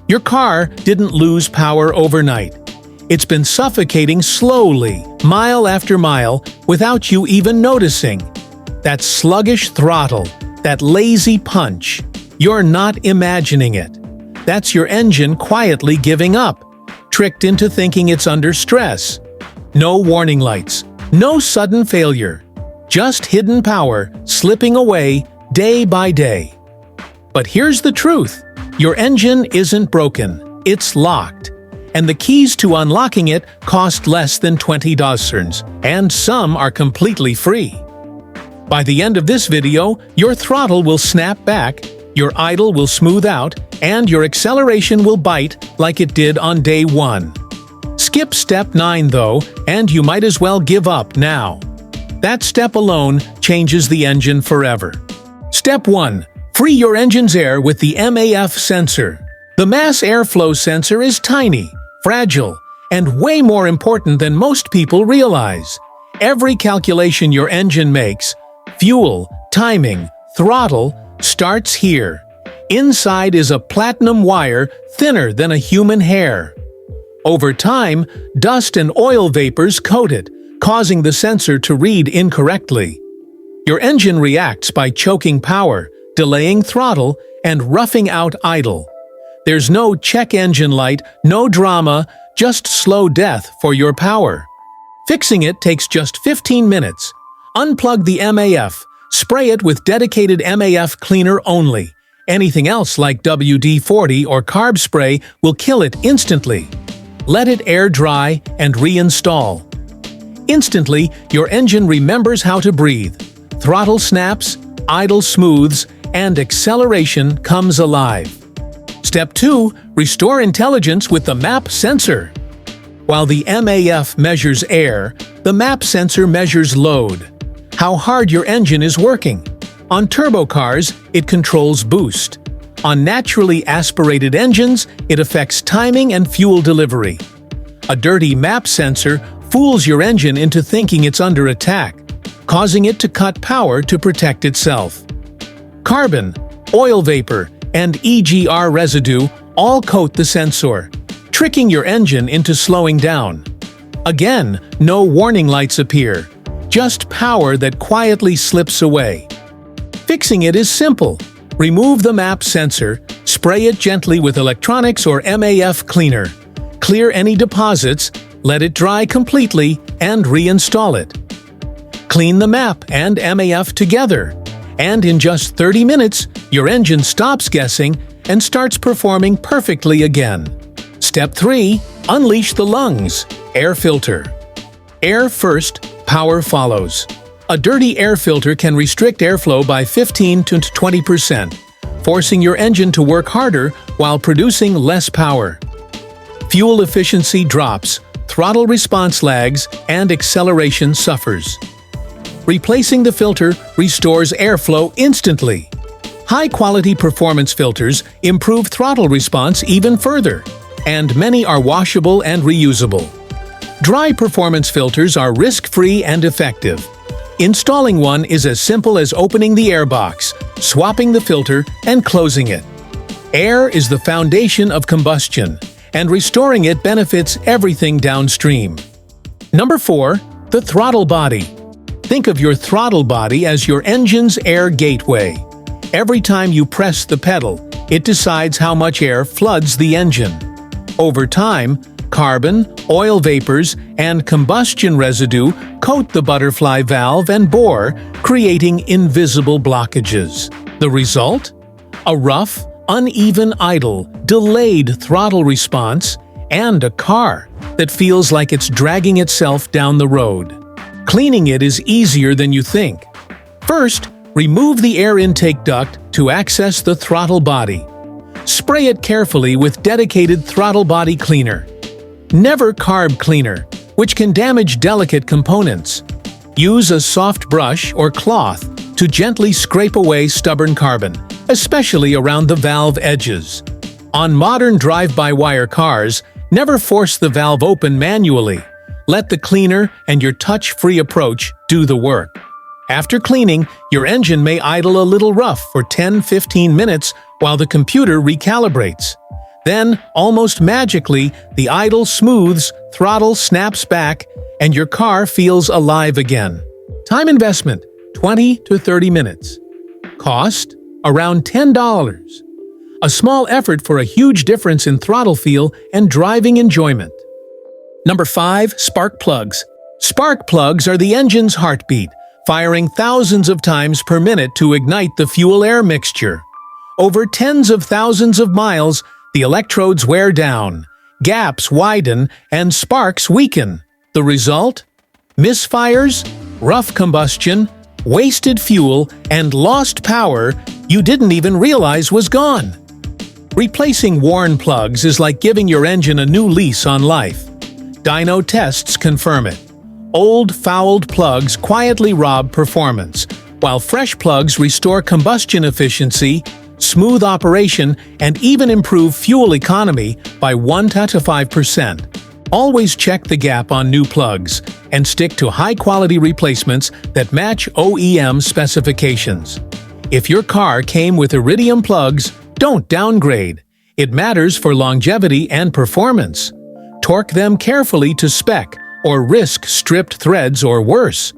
Your car didn't lose power overnight. It's been suffocating slowly, mile after mile, without you even noticing. That sluggish throttle, that lazy punch, you're not imagining it. That's your engine quietly giving up, tricked into thinking it's under stress. No warning lights, no sudden failure, just hidden power slipping away day by day. But here's the truth. Your engine isn't broken, it's locked. And the keys to unlocking it cost less than $20, and some are completely free. By the end of this video, your throttle will snap back, your idle will smooth out, and your acceleration will bite like it did on day 1. Skip step 9 though, and you might as well give up now. That step alone changes the engine forever. Step 1. Free your engine's air with the MAF sensor. The mass airflow sensor is tiny, fragile, and way more important than most people realize. Every calculation your engine makes, fuel, timing, throttle, starts here. Inside is a platinum wire thinner than a human hair. Over time, dust and oil vapors coat it, causing the sensor to read incorrectly. Your engine reacts by choking power, delaying throttle, and roughing out idle. There's no check engine light, no drama, just slow death for your power. Fixing it takes just 15 minutes. Unplug the MAF, spray it with dedicated MAF cleaner only. Anything else like WD-40 or carb spray will kill it instantly. Let it air dry and reinstall. Instantly, your engine remembers how to breathe. Throttle snaps, idle smooths, and acceleration comes alive. Step 2. Restore intelligence with the MAP sensor. While the MAF measures air, the MAP sensor measures load. How hard your engine is working. On turbo cars, it controls boost. On naturally aspirated engines, it affects timing and fuel delivery. A dirty MAP sensor fools your engine into thinking it's under attack, causing it to cut power to protect itself. Carbon, oil vapor, and EGR residue all coat the sensor, tricking your engine into slowing down. Again, no warning lights appear, just power that quietly slips away. Fixing it is simple. Remove the MAP sensor, spray it gently with electronics or MAF cleaner. Clear any deposits, let it dry completely, and reinstall it. Clean the MAP and MAF together, and in just 30 minutes, your engine stops guessing and starts performing perfectly again. Step 3. Unleash the lungs. Air filter. Air first, power follows. A dirty air filter can restrict airflow by 15 to 20%, forcing your engine to work harder while producing less power. Fuel efficiency drops, throttle response lags, and acceleration suffers. Replacing the filter restores airflow instantly. High-quality performance filters improve throttle response even further, and many are washable and reusable. Dry performance filters are risk-free and effective. Installing one is as simple as opening the airbox, swapping the filter, and closing it. Air is the foundation of combustion, and restoring it benefits everything downstream. Number 4. The throttle body. Think of your throttle body as your engine's air gateway. Every time you press the pedal, it decides how much air floods the engine. Over time, carbon, oil vapors, and combustion residue coat the butterfly valve and bore, creating invisible blockages. The result? A rough, uneven idle, delayed throttle response, and a car that feels like it's dragging itself down the road. Cleaning it is easier than you think. First, remove the air intake duct to access the throttle body. Spray it carefully with dedicated throttle body cleaner. Never carb cleaner, which can damage delicate components. Use a soft brush or cloth to gently scrape away stubborn carbon, especially around the valve edges. On modern drive-by-wire cars, never force the valve open manually. Let the cleaner and your touch-free approach do the work. After cleaning, your engine may idle a little rough for 10-15 minutes while the computer recalibrates. Then, almost magically, the idle smooths, throttle snaps back, and your car feels alive again. Time investment, 20 to 30 minutes. Cost, around $10. A small effort for a huge difference in throttle feel and driving enjoyment. Number 5. Spark plugs. Spark plugs are the engine's heartbeat, firing thousands of times per minute to ignite the fuel-air mixture. Over tens of thousands of miles, the electrodes wear down, gaps widen, and sparks weaken. The result? Misfires, rough combustion, wasted fuel, and lost power you didn't even realize was gone. Replacing worn plugs is like giving your engine a new lease on life. Dyno tests confirm it. Old, fouled plugs quietly rob performance, while fresh plugs restore combustion efficiency, smooth operation, and even improve fuel economy by 1 to 5%. Always check the gap on new plugs and stick to high-quality replacements that match OEM specifications. If your car came with iridium plugs, don't downgrade. It matters for longevity and performance. Torque them carefully to spec or risk stripped threads or worse.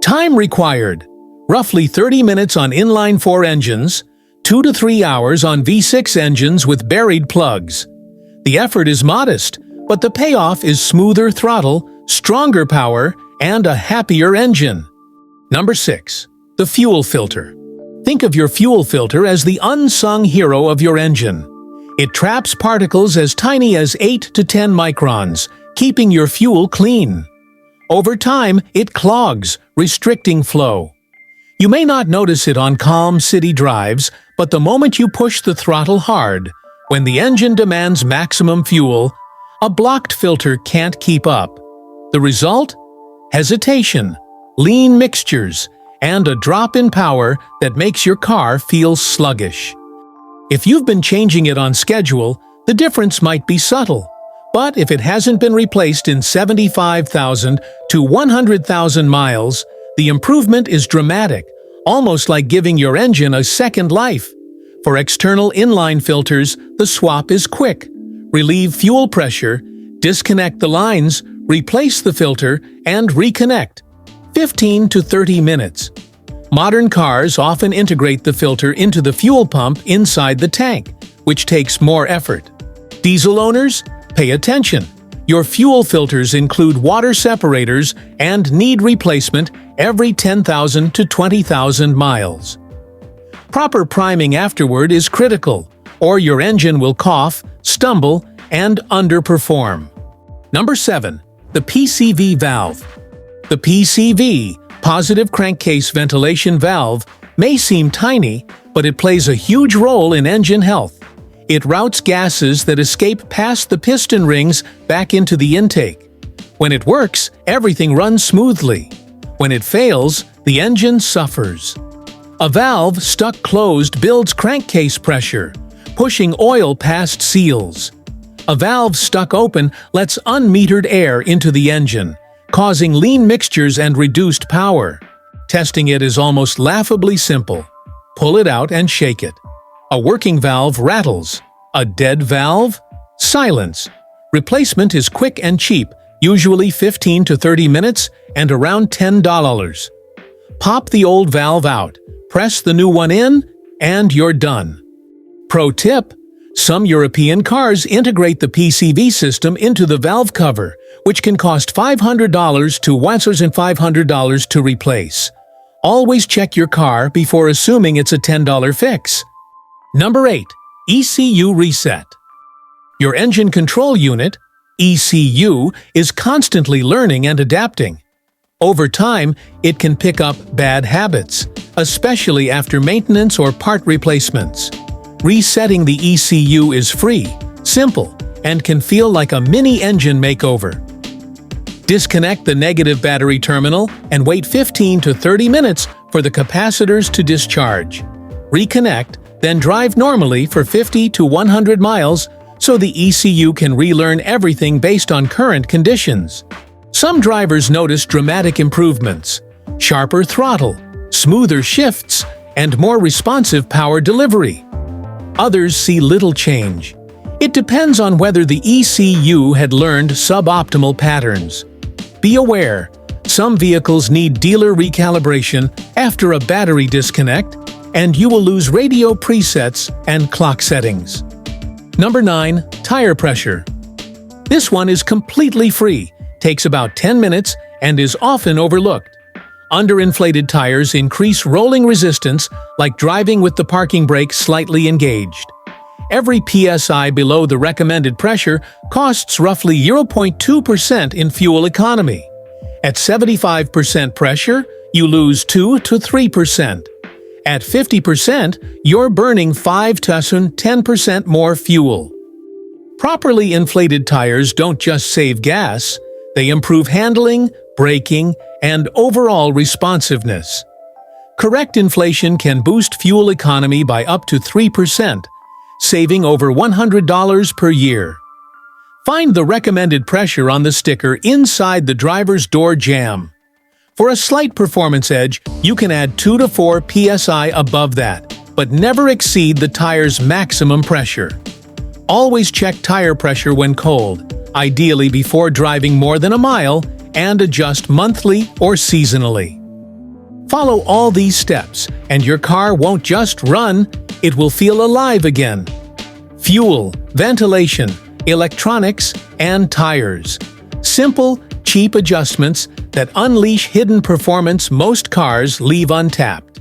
Time required: roughly 30 minutes on inline-4 engines, 2 to 3 hours on V6 engines with buried plugs. The effort is modest, but the payoff is smoother throttle, stronger power, and a happier engine. Number 6. The fuel filter. Think of your fuel filter as the unsung hero of your engine. It traps particles as tiny as 8 to 10 microns, keeping your fuel clean. Over time, it clogs, restricting flow. You may not notice it on calm city drives, but the moment you push the throttle hard, when the engine demands maximum fuel, a blocked filter can't keep up. The result? Hesitation, lean mixtures, and a drop in power that makes your car feel sluggish. If you've been changing it on schedule, the difference might be subtle. But if it hasn't been replaced in 75,000 to 100,000 miles, the improvement is dramatic, almost like giving your engine a second life. For external inline filters, the swap is quick. Relieve fuel pressure, disconnect the lines, replace the filter, and reconnect. 15 to 30 minutes. Modern cars often integrate the filter into the fuel pump inside the tank, which takes more effort. Diesel owners, pay attention. Your fuel filters include water separators and need replacement every 10,000 to 20,000 miles. Proper priming afterward is critical, or your engine will cough, stumble, and underperform. Number 7. The PCV valve. The PCV, positive crankcase ventilation valve, may seem tiny, but it plays a huge role in engine health. It routes gases that escape past the piston rings back into the intake. When it works, everything runs smoothly. When it fails, the engine suffers. A valve stuck closed builds crankcase pressure, pushing oil past seals. A valve stuck open lets unmetered air into the engine, causing lean mixtures and reduced power. Testing it is almost laughably simple. Pull it out and shake it. A working valve rattles. A dead valve? Silence. Replacement is quick and cheap, usually 15 to 30 minutes and around $10. Pop the old valve out, press the new one in, and you're done. Pro tip: some European cars integrate the PCV system into the valve cover, which can cost $500 to $1,500 to replace. Always check your car before assuming it's a $10 fix. Number 8. ECU reset. Your engine control unit, ECU, is constantly learning and adapting. Over time, it can pick up bad habits, especially after maintenance or part replacements. Resetting the ECU is free, simple, and can feel like a mini engine makeover. Disconnect the negative battery terminal and wait 15 to 30 minutes for the capacitors to discharge. Reconnect, then drive normally for 50 to 100 miles so the ECU can relearn everything based on current conditions. Some drivers notice dramatic improvements: sharper throttle, smoother shifts, and more responsive power delivery. Others see little change. It depends on whether the ECU had learned suboptimal patterns. Be aware, some vehicles need dealer recalibration after a battery disconnect, and you will lose radio presets and clock settings. Number 9. Tire pressure. This one is completely free, takes about 10 minutes, and is often overlooked. Underinflated tires increase rolling resistance, like driving with the parking brake slightly engaged. Every PSI below the recommended pressure costs roughly 0.2% in fuel economy. At 75% pressure, you lose 2 to 3%. At 50%, you're burning 5 to 10% more fuel. Properly inflated tires don't just save gas, they improve handling, braking, and overall responsiveness. Correct inflation can boost fuel economy by up to 3%, saving over $100 per year. Find the recommended pressure on the sticker inside the driver's door jamb. For a slight performance edge, you can add 2 to 4 psi above that, but never exceed the tire's maximum pressure. Always check tire pressure when cold, ideally before driving more than a mile, and adjust monthly or seasonally. Follow all these steps, and your car won't just run, it will feel alive again. Fuel, ventilation, electronics, and tires. Simple, cheap adjustments that unleash hidden performance most cars leave untapped.